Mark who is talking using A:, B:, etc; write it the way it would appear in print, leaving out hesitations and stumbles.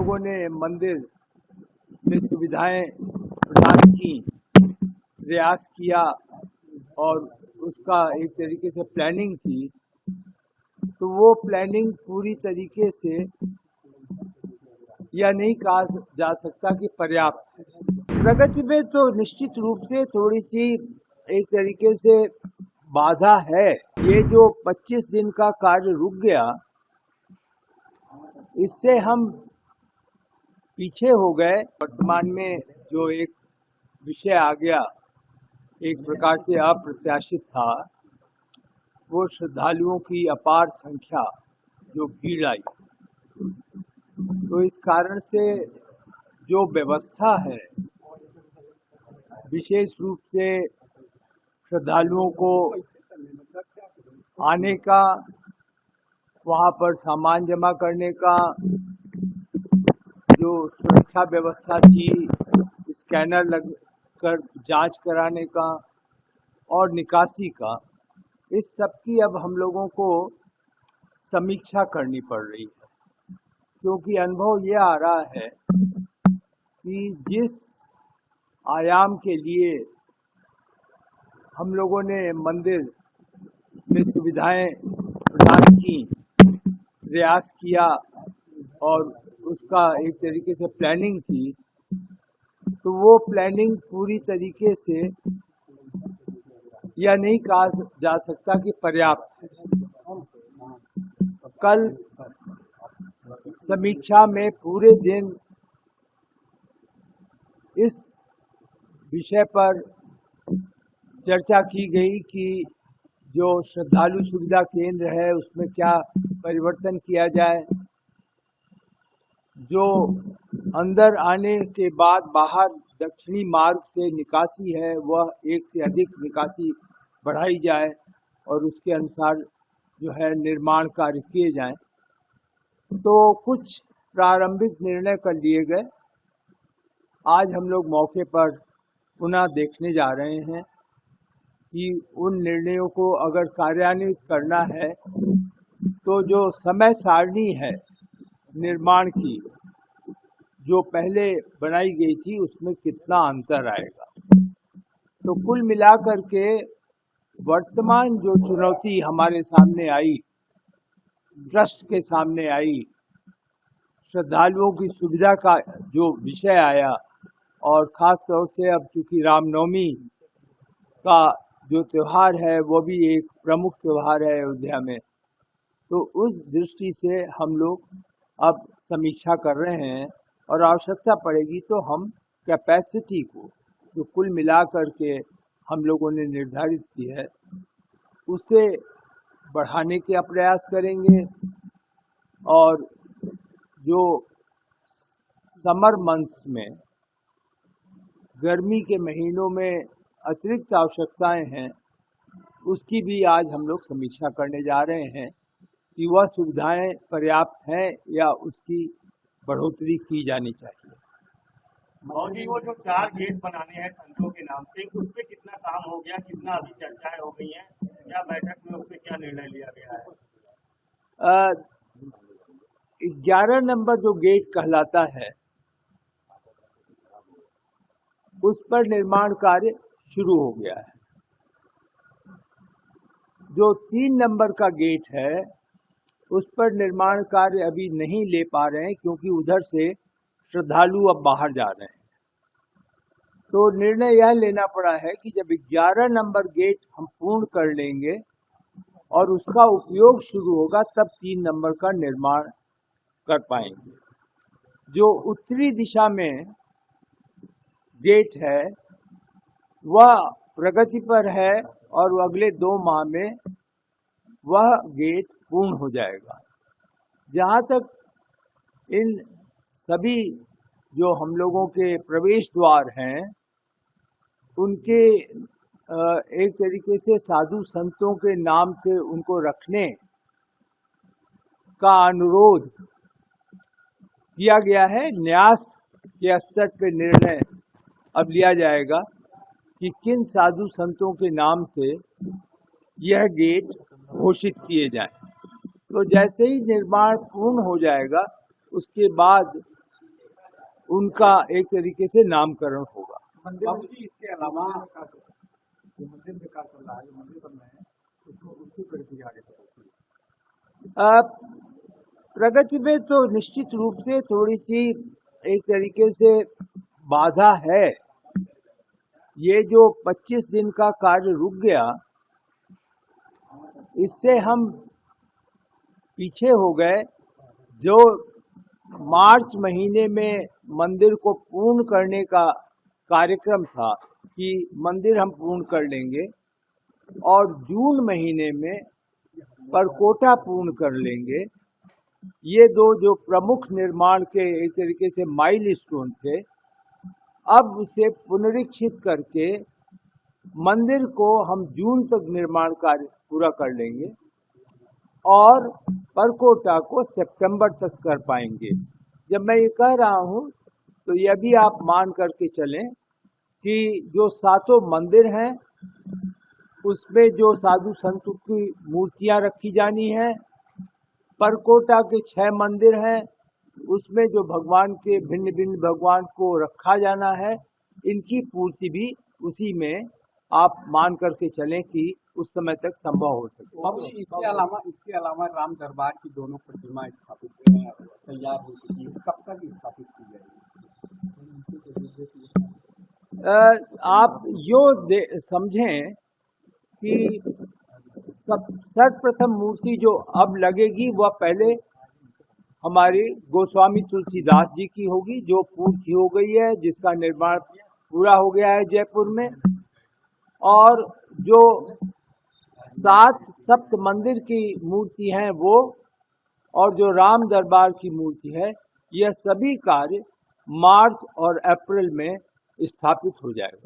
A: लोगों ने मंदिर में सुविधाएं प्रदान की, प्रयास किया और उसका एक तरीके से प्लानिंग की, तो वो प्लानिंग पूरी तरीके से यह नहीं कहा जा सकता कि पर्याप्त है। प्रगति में तो निश्चित रूप से थोड़ी सी एक तरीके से बाधा है। ये जो 25 दिन का कार्य रुक गया, इससे हम पीछे हो गए। वर्तमान में जो एक विषय आ गया, एक प्रकार से अप्रत्याशित था, वो श्रद्धालुओं की अपार संख्या जो भीड़ आई, तो इस कारण से जो व्यवस्था है, विशेष रूप से श्रद्धालुओं को आने का, वहाँ पर सामान जमा करने का, जो सुरक्षा व्यवस्था थी, स्कैनर लग कर जांच कराने का और निकासी का, इस सब की अब हम लोगों को समीक्षा करनी पड़ रही है, क्योंकि अनुभव ये आ रहा है कि जिस आयाम के लिए हम लोगों ने मंदिर में सुविधाएं प्रदान की, प्रयास किया और उसका एक तरीके से प्लानिंग की, तो वो प्लानिंग पूरी तरीके से यह नहीं कहा जा सकता कि पर्याप्त है। कल समीक्षा में पूरे दिन इस विषय पर चर्चा की गई कि जो श्रद्धालु सुविधा केंद्र है उसमें क्या परिवर्तन किया जाए, जो अंदर आने के बाद बाहर दक्षिणी मार्ग से निकासी है, वह एक से अधिक निकासी बढ़ाई जाए और उसके अनुसार जो है निर्माण कार्य किए जाएं। तो कुछ प्रारंभिक निर्णय कर लिए गए। आज हम लोग मौके पर पुनः देखने जा रहे हैं कि उन निर्णयों को अगर कार्यान्वित करना है तो जो समय सारणी है निर्माण की, जो पहले बनाई गई थी, उसमें कितना अंतर आएगा। तो कुल मिलाकर के वर्तमान जो चुनौती हमारे सामने आई, ट्रस्ट के सामने आई, श्रद्धालुओं की सुविधा का जो विषय आया, और ख़ास तौर से अब चूँकि रामनवमी का जो त्यौहार है वो भी एक प्रमुख त्यौहार है अयोध्या में, तो उस दृष्टि से हम लोग अब समीक्षा कर रहे हैं और आवश्यकता पड़ेगी तो हम कैपेसिटी को जो कुल मिलाकर के हम लोगों ने निर्धारित की है उसे बढ़ाने का प्रयास करेंगे। और जो समर मंथ्स में, गर्मी के महीनों में अतिरिक्त आवश्यकताएं हैं, उसकी भी आज हम लोग समीक्षा करने जा रहे हैं कि वह सुविधाएं पर्याप्त हैं या उसकी बढ़ोतरी की जानी चाहिए।
B: मौजी, वो जो 4 गेट बनाने हैं संतों के नाम से, उस पर कितना काम हो गया, कितना अभी चर्चाएं हो गई हैं, क्या बैठक में उस पर क्या निर्णय लिया गया है?
A: 11 नंबर जो गेट कहलाता है उस पर निर्माण कार्य शुरू हो गया है। जो 3 नंबर का गेट है उस पर निर्माण कार्य अभी नहीं ले पा रहे हैं, क्योंकि उधर से श्रद्धालु अब बाहर जा रहे हैं। तो निर्णय यह लेना पड़ा है कि जब 11 नंबर गेट हम पूर्ण कर लेंगे और उसका उपयोग शुरू होगा, तब 3 नंबर का निर्माण कर पाएंगे। जो उत्तरी दिशा में गेट है वह प्रगति पर है और अगले 2 माह में वह गेट पूर्ण हो जाएगा। जहाँ तक इन सभी जो हम लोगों के प्रवेश द्वार हैं उनके एक तरीके से साधु संतों के नाम से उनको रखने का अनुरोध किया गया है। न्यास के स्तर पर निर्णय अब लिया जाएगा कि किन साधु संतों के नाम से यह गेट घोषित किए जाएं। तो जैसे ही निर्माण पूर्ण हो जाएगा उसके बाद उनका एक तरीके से नामकरण होगा।
C: मंदिर इसके अलावा जो मंदिर विकास चल रहा है, जो मंदिर बन रहे हैं, उसकी प्रक्रिया आगे
A: प्रगति में तो निश्चित रूप से थोड़ी सी एक तरीके से बाधा है। ये जो 25 दिन का कार्य रुक गया, इससे हम पीछे हो गए। जो मार्च महीने में मंदिर को पूर्ण करने का कार्यक्रम था कि मंदिर हम पूर्ण कर लेंगे और जून महीने में परकोटा पूर्ण कर लेंगे, ये दो जो प्रमुख निर्माण के एक तरीके से माइलस्टोन थे, अब उसे पुनरीक्षित करके मंदिर को हम जून तक निर्माण कार्य पूरा कर लेंगे और परकोटा को सितंबर तक कर पाएंगे। जब मैं ये कह रहा हूँ तो यह भी आप मान करके चलें कि जो 7 मंदिर हैं उसमें जो साधु संतों की मूर्तियां रखी जानी है, परकोटा के 6 मंदिर हैं उसमें जो भगवान के भिन्न भिन्न भगवान को रखा जाना है, इनकी पूर्ति भी उसी में आप मान करके चलें कि उस समय तक संभव हो सके।
C: इसके अलावा राम दरबार की दोनों प्रतिमा स्थापित तैयार हो चुकी है, कब तक स्थापित की जाएगी?
A: आप यो समझें कि सर्वप्रथम मूर्ति जो अब लगेगी वह पहले हमारी गोस्वामी तुलसीदास जी की होगी, जो पूर्ति हो गई है, जिसका निर्माण पूरा हो गया है जयपुर में। और जो 7 सप्त मंदिर की मूर्ति हैं वो, और जो राम दरबार की मूर्ति है, यह सभी कार्य मार्च और अप्रैल में स्थापित हो जाएगा।